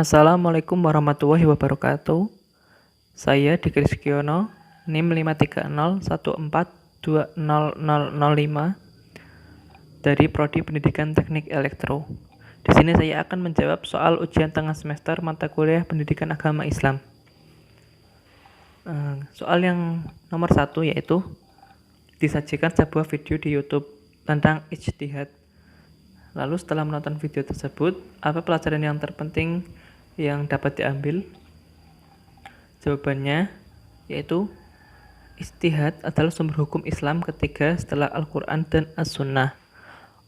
Assalamualaikum warahmatullahi wabarakatuh. Saya Diki Rizkiono, NIM 53014200005 dari Prodi Pendidikan Teknik Elektro. Di sini saya akan menjawab soal ujian tengah semester mata kuliah Pendidikan Agama Islam. Soal yang nomor 1 yaitu disajikan sebuah video di YouTube tentang ijtihad. Lalu setelah menonton video tersebut, apa pelajaran yang terpenting yang dapat diambil? Jawabannya yaitu ijtihad adalah sumber hukum Islam ketiga setelah Al-Quran dan As-Sunnah.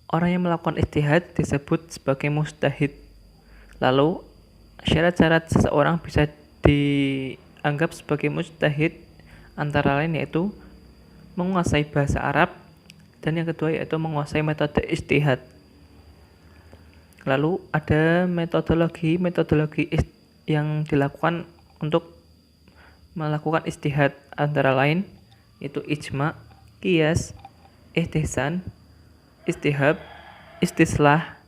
Orang yang melakukan ijtihad disebut sebagai mujtahid. Lalu syarat-syarat seseorang bisa dianggap sebagai mujtahid antara lain yaitu menguasai bahasa Arab, dan yang kedua yaitu menguasai metode ijtihad. Lalu ada metodologi yang dilakukan untuk melakukan ijtihad antara lain yaitu ijma, qiyas, ihtisan, ijtihad, istislah,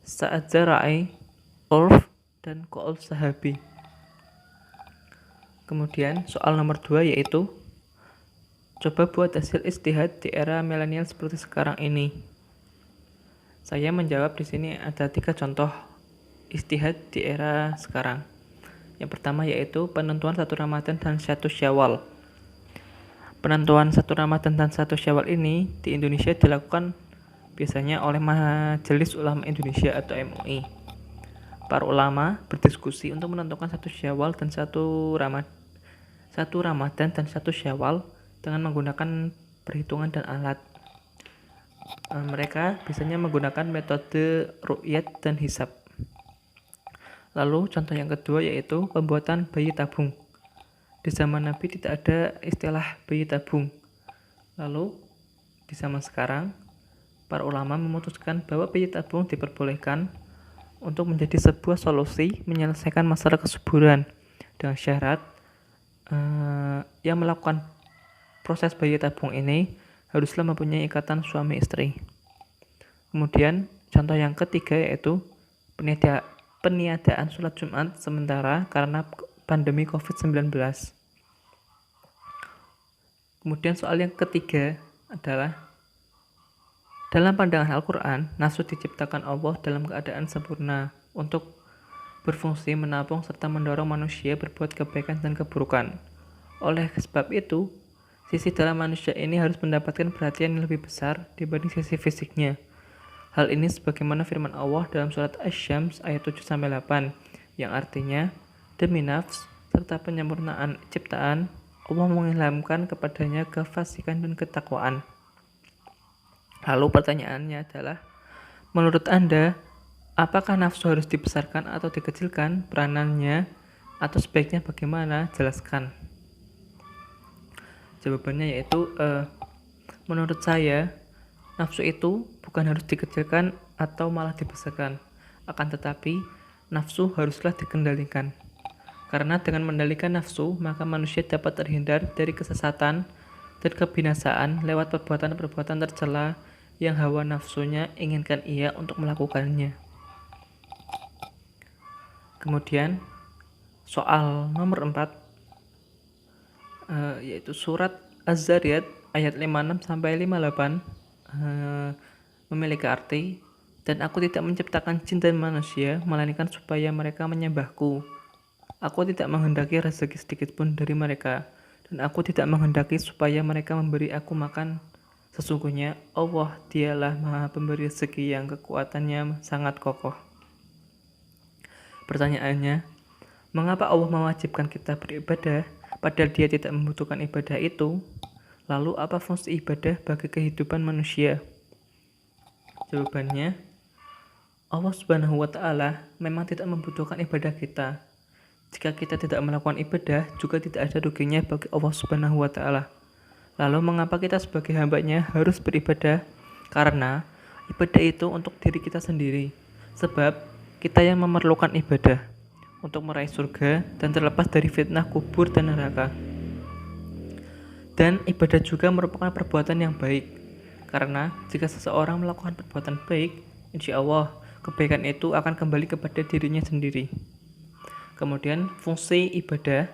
sa'ad zara'i, urf, dan qaul sahabi. Kemudian soal nomor 2 yaitu coba buat hasil ijtihad di era milenial seperti sekarang ini. Saya menjawab di sini ada 3 contoh ijtihad di era sekarang. Yang pertama yaitu penentuan 1 Ramadan dan 1 Syawal. Penentuan 1 Ramadan dan 1 Syawal ini di Indonesia dilakukan biasanya oleh Majelis Ulama Indonesia atau MUI. Para ulama berdiskusi untuk menentukan 1 Syawal dan 1 Ramadan dan 1 Syawal dengan menggunakan perhitungan dan alat. Mereka biasanya menggunakan metode ru'yat dan hisab. Lalu contoh yang kedua yaitu pembuatan bayi tabung. Di zaman Nabi tidak ada istilah bayi tabung. Lalu di zaman sekarang para ulama memutuskan bahwa bayi tabung diperbolehkan untuk menjadi sebuah solusi menyelesaikan masalah kesuburan dengan syarat yang melakukan proses bayi tabung ini haruslah mempunyai ikatan suami istri. Kemudian contoh yang ketiga yaitu peniadaan sholat Jumat sementara karena pandemi COVID-19. Kemudian soal yang ketiga adalah dalam pandangan Al-Quran, nafsu diciptakan Allah dalam keadaan sempurna untuk berfungsi menampung serta mendorong manusia berbuat kebaikan dan keburukan. Oleh sebab itu, sisi dalam manusia ini harus mendapatkan perhatian yang lebih besar dibanding sisi fisiknya. Hal ini sebagaimana firman Allah dalam surat Asy-Syams ayat 7-8 yang artinya, demi nafs serta penyempurnaan ciptaan, Allah mengilhamkan kepadanya kefasikan dan ketakwaan. Lalu pertanyaannya adalah, menurut Anda, apakah nafsu harus dibesarkan atau dikecilkan peranannya, atau sebaiknya bagaimana? Jelaskan. Jawabannya yaitu menurut saya nafsu itu bukan harus dikecilkan atau malah dibesarkan, akan tetapi nafsu haruslah dikendalikan, karena dengan mengendalikan nafsu maka manusia dapat terhindar dari kesesatan dan kebinasaan lewat perbuatan-perbuatan tercela yang hawa nafsunya inginkan ia untuk melakukannya. Kemudian soal nomor 4 yaitu surat Az-Zariyat ayat 56-58 memiliki arti, dan aku tidak menciptakan jin dan manusia melainkan supaya mereka menyembahku. Aku tidak menghendaki rezeki sedikit pun dari mereka, dan aku tidak menghendaki supaya mereka memberi aku makan. Sesungguhnya Allah dialah maha pemberi rezeki yang kekuatannya sangat kokoh. Pertanyaannya, mengapa Allah mewajibkan kita beribadah padahal dia tidak membutuhkan ibadah itu? Lalu apa fungsi ibadah bagi kehidupan manusia? Jawabannya, Allah Subhanahu wa Ta'ala memang tidak membutuhkan ibadah kita. Jika kita tidak melakukan ibadah, juga tidak ada ruginya bagi Allah Subhanahu wa Ta'ala. Lalu mengapa kita sebagai hamba-Nya harus beribadah? Karena ibadah itu untuk diri kita sendiri. Sebab kita yang memerlukan ibadah untuk meraih surga dan terlepas dari fitnah kubur dan neraka. Dan ibadah juga merupakan perbuatan yang baik, karena jika seseorang melakukan perbuatan baik, insya Allah kebaikan itu akan kembali kepada dirinya sendiri. Kemudian fungsi ibadah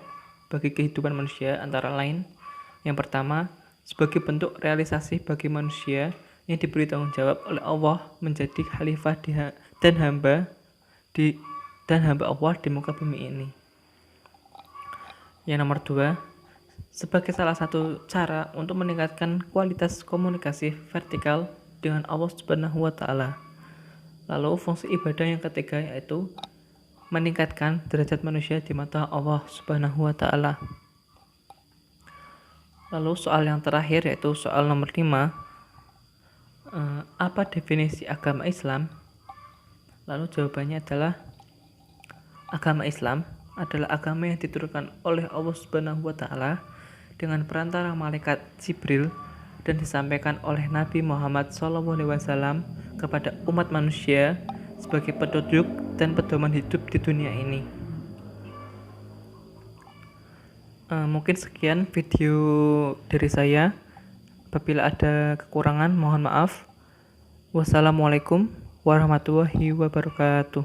bagi kehidupan manusia antara lain yang pertama, sebagai bentuk realisasi bagi manusia yang diberi tanggung jawab oleh Allah menjadi khalifah dan hamba Allah di muka bumi ini. Yang nomor dua, sebagai salah satu cara untuk meningkatkan kualitas komunikasi vertikal dengan Allah Subhanahu wa Ta'ala. Lalu fungsi ibadah yang ketiga yaitu meningkatkan derajat manusia di mata Allah Subhanahu wa Ta'ala. Lalu soal yang terakhir yaitu soal nomor 5. Apa definisi agama Islam? Lalu jawabannya adalah agama Islam adalah agama yang diturunkan oleh Allah Subhanahu wa Ta'ala dengan perantara malaikat Jibril dan disampaikan oleh Nabi Muhammad SAW kepada umat manusia sebagai petunjuk dan pedoman hidup di dunia ini. Mungkin sekian video dari saya. Apabila ada kekurangan mohon maaf. Wassalamualaikum warahmatullahi wabarakatuh.